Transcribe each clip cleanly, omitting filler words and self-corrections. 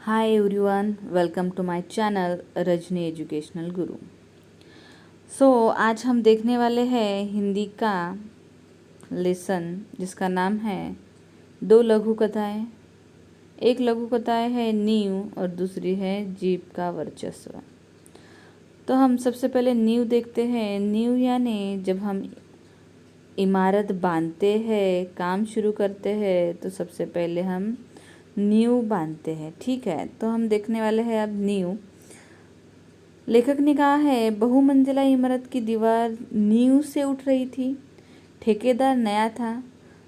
Hi everyone, welcome to my channel Rajni educational guru. आज हम देखने वाले हैं हिंदी का लेसन जिसका नाम है दो लघु कथाएं। एक लघु कथाएं है नींव और दूसरी है जीभ का वर्चस्व। तो हम सबसे पहले नींव देखते हैं। नींव यानी जब हम इमारत बांधते हैं, काम शुरू करते हैं, तो सबसे पहले हम नींव बांधते हैं। ठीक है, तो हम देखने वाले हैं अब नींव। लेखक ने कहा है, बहुमंजिला इमारत की दीवार नींव से उठ रही थी। ठेकेदार नया था,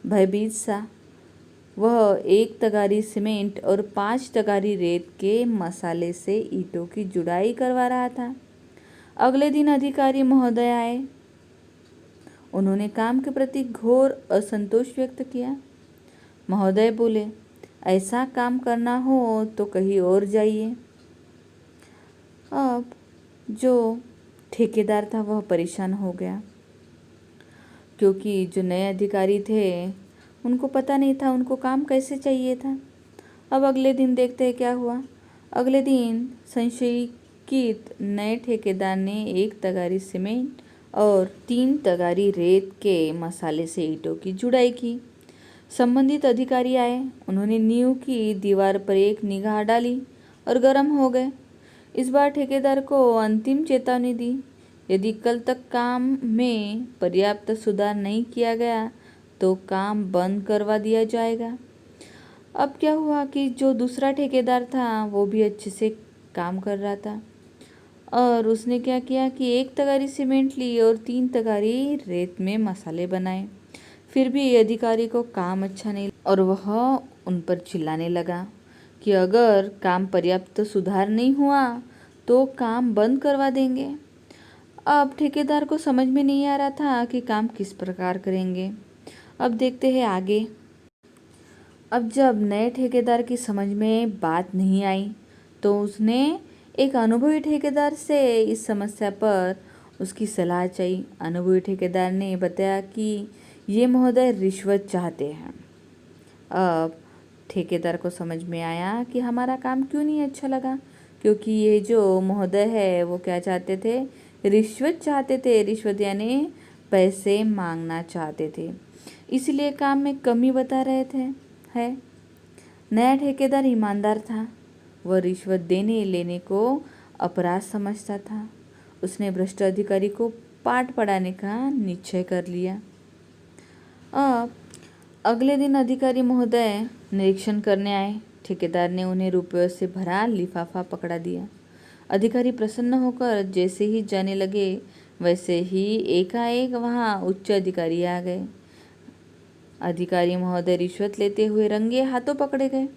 भयभीत सा। वह 1 तगारी सीमेंट और 5 तगारी रेत के मसाले से ईंटों की जुड़ाई करवा रहा था। अगले दिन अधिकारी महोदय आए। उन्होंने काम के प्रति घोर असंतोष व्यक्त किया। महोदय बोले, ऐसा काम करना हो तो कहीं और जाइए। अब जो ठेकेदार था वह परेशान हो गया, क्योंकि जो नए अधिकारी थे उनको पता नहीं था उनको काम कैसे चाहिए था। अब अगले दिन देखते हैं क्या हुआ। अगले दिन संशयित नए ठेकेदार ने 1 तगारी सीमेंट और 3 तगारी रेत के मसाले से ईंटों की जुड़ाई की। संबंधित अधिकारी आए। उन्होंने नींव की दीवार पर एक निगाह डाली और गर्म हो गए। इस बार ठेकेदार को अंतिम चेतावनी दी, यदि कल तक काम में पर्याप्त सुधार नहीं किया गया तो काम बंद करवा दिया जाएगा। अब क्या हुआ कि जो दूसरा ठेकेदार था वो भी अच्छे से काम कर रहा था, और उसने क्या किया कि 1 तगारी सीमेंट ली और 3 तगारी रेत में मसाले बनाए। फिर भी अधिकारी को काम अच्छा नहीं, और वह उन पर चिल्लाने लगा कि अगर काम पर्याप्त सुधार नहीं हुआ तो काम बंद करवा देंगे। अब ठेकेदार को समझ में नहीं आ रहा था कि काम किस प्रकार करेंगे। अब देखते हैं आगे। अब जब नए ठेकेदार की समझ में बात नहीं आई तो उसने एक अनुभवी ठेकेदार से इस समस्या पर उसकी सलाह चाहिए। अनुभवी ठेकेदार ने बताया कि ये महोदय रिश्वत चाहते हैं। अब ठेकेदार को समझ में आया कि हमारा काम क्यों नहीं अच्छा लगा, क्योंकि ये जो महोदय है वो क्या चाहते थे, रिश्वत चाहते थे। रिश्वत यानी पैसे मांगना चाहते थे, इसलिए काम में कमी बता रहे थे। है नया ठेकेदार ईमानदार था। वह रिश्वत देने लेने को अपराध समझता था। उसने भ्रष्ट अधिकारी को पाठ पढ़ाने का निश्चय कर लिया। अब अगले दिन अधिकारी महोदय निरीक्षण करने आए। ठेकेदार ने उन्हें रुपयों से भरा लिफाफा पकड़ा दिया। अधिकारी प्रसन्न होकर जैसे ही जाने लगे वैसे ही एकाएक वहाँ उच्च अधिकारी आ गए। अधिकारी महोदय रिश्वत लेते हुए रंगे हाथों पकड़े गए।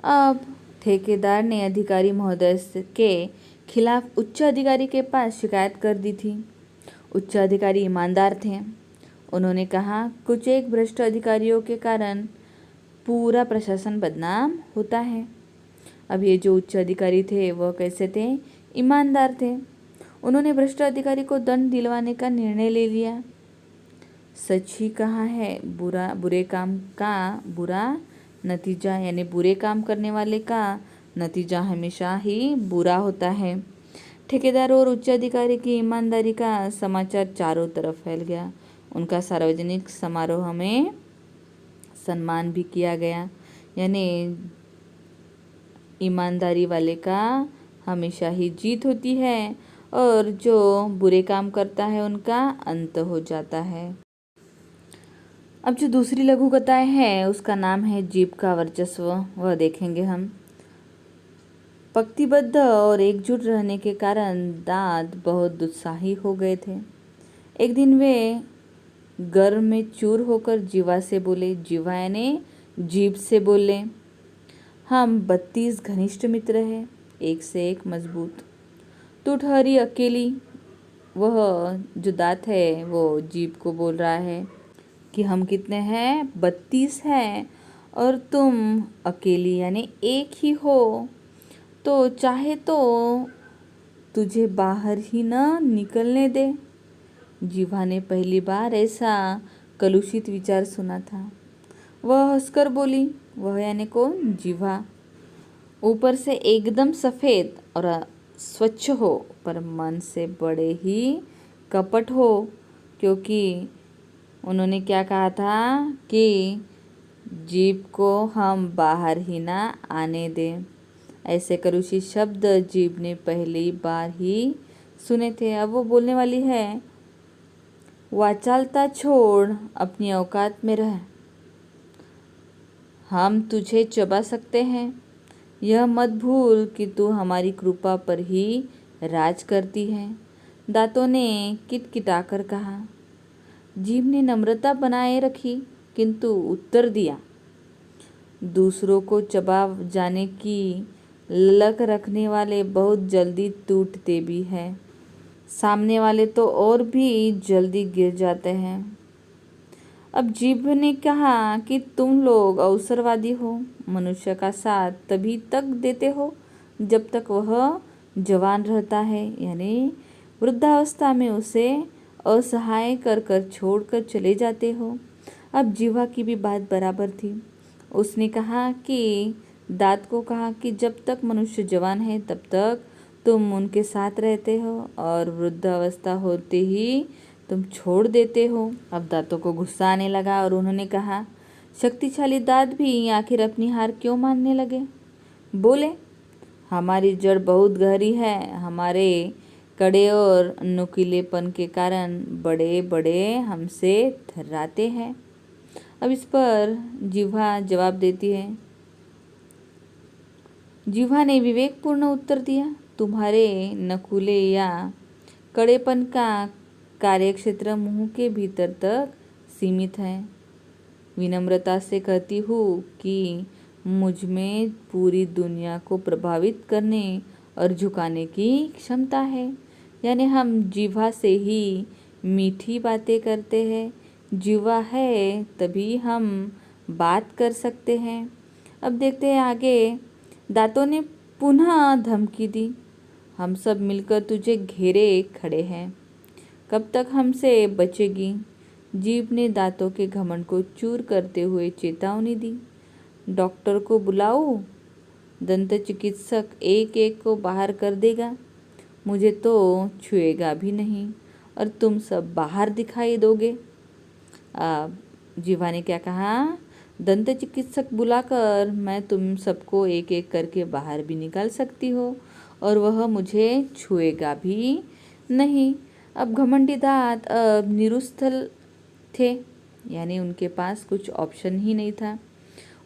अब ठेकेदार ने अधिकारी महोदय के खिलाफ उच्च अधिकारी के पास शिकायत कर दी थी। उच्च अधिकारी ईमानदार थे। उन्होंने कहा, कुछ एक भ्रष्ट अधिकारियों के कारण पूरा प्रशासन बदनाम होता है। अब ये जो उच्च अधिकारी थे वह कैसे थे, ईमानदार थे। उन्होंने भ्रष्ट अधिकारी को दंड दिलवाने का निर्णय ले लिया। सच ही कहा है, बुरे काम का बुरा नतीजा, यानी बुरे काम करने वाले का नतीजा हमेशा ही बुरा होता है। ठेकेदार और उच्च अधिकारी की ईमानदारी का समाचार चारों तरफ फैल गया। उनका सार्वजनिक समारोह में सम्मान भी किया गया। यानी ईमानदारी वाले का हमेशा ही जीत होती है, और जो बुरे काम करता है उनका अंत हो जाता है। अब जो दूसरी लघु कथाएं हैं उसका नाम है जीभ का वर्चस्व। वह देखेंगे हम। पंक्तिबद्ध और एकजुट रहने के कारण दांत बहुत उत्साही हो गए थे। एक दिन वे गर्व में चूर होकर जीवा से बोले, जीवा यानी जीभ से बोले, हम 32 घनिष्ठ मित्र हैं, एक से एक मजबूत। तू ठहरी अकेली। वह जो दांत है वो जीभ को बोल रहा है कि हम कितने हैं, 32 हैं, और तुम अकेली यानी एक ही हो, तो चाहे तो तुझे बाहर ही न निकलने दे। जीवा ने पहली बार ऐसा कलुषित विचार सुना था। वह हंसकर बोली, वह यानी कौन? जीवा। ऊपर से एकदम सफ़ेद और स्वच्छ हो, पर मन से बड़े ही कपट हो, क्योंकि उन्होंने क्या कहा था कि जीभ को हम बाहर ही ना आने दें। ऐसे करुषी शब्द जीभ ने पहली बार ही सुने थे। अब वो बोलने वाली है, वाचालता छोड़, अपनी औकात में रह। हम तुझे चबा सकते हैं, यह मत भूल कि तू हमारी कृपा पर ही राज करती है। दांतों ने किटकिटाकर कहा। जीभ ने नम्रता बनाए रखी, किंतु उत्तर दिया, दूसरों को चबा जाने की ललक रखने वाले बहुत जल्दी टूटते भी हैं, सामने वाले तो और भी जल्दी गिर जाते हैं। अब जीभ ने कहा कि तुम लोग अवसरवादी हो, मनुष्य का साथ तभी तक देते हो जब तक वह जवान रहता है, यानी वृद्धावस्था में उसे असहाय कर कर छोड़कर चले जाते हो। अब जीवा की भी बात बराबर थी। उसने कहा कि दांत को कहा कि जब तक मनुष्य जवान है तब तक तुम उनके साथ रहते हो और वृद्धावस्था होते ही तुम छोड़ देते हो। अब दांतों को गुस्सा आने लगा और उन्होंने कहा, शक्तिशाली दांत भी आखिर अपनी हार क्यों मानने लगे? बोले, हमारी जड़ बहुत गहरी है, हमारे कड़े और नुकीलेपन के कारण बड़े बड़े हमसे थर्राते हैं। अब इस पर जिह्वा जवाब देती है। जिह्वा ने विवेकपूर्ण उत्तर दिया, तुम्हारे नकुले या कड़ेपन का कार्यक्षेत्र मुंह के भीतर तक सीमित है। विनम्रता से कहती हूँ कि मुझ में पूरी दुनिया को प्रभावित करने और झुकाने की क्षमता है। यानी हम जिह्वा से ही मीठी बातें करते हैं। जिह्वा है तभी हम बात कर सकते हैं। अब देखते हैं आगे। दांतों ने पुनः धमकी दी, हम सब मिलकर तुझे घेरे खड़े हैं, कब तक हमसे बचेगी? जीभ ने दांतों के घमंड को चूर करते हुए चेतावनी दी, डॉक्टर को बुलाऊं? दंत चिकित्सक एक एक को बाहर कर देगा, मुझे तो छुएगा भी नहीं और तुम सब बाहर दिखाई दोगे। जीवा ने क्या कहा, दंत चिकित्सक बुलाकर मैं तुम सबको एक एक करके बाहर भी निकाल सकती हो और वह मुझे छुएगा भी नहीं। अब घमंडी दांत अब निरुत्सल थे, यानी उनके पास कुछ ऑप्शन ही नहीं था।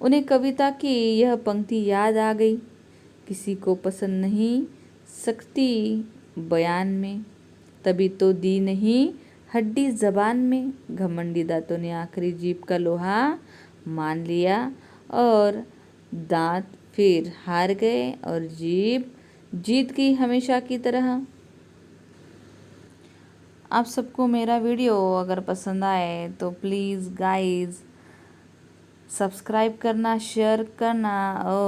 उन्हें कविता की यह पंक्ति याद आ गई, किसी को पसंद नहीं सकती बयान में, तभी तो दी नहीं हड्डी जबान में। घमंडी दांतों ने आखिरी जीभ का लोहा मान लिया और दांत फिर हार गए और जीभ जीत गई हमेशा की तरह। आप सबको मेरा वीडियो अगर पसंद आए तो प्लीज़ गाइस सब्सक्राइब करना, शेयर करना और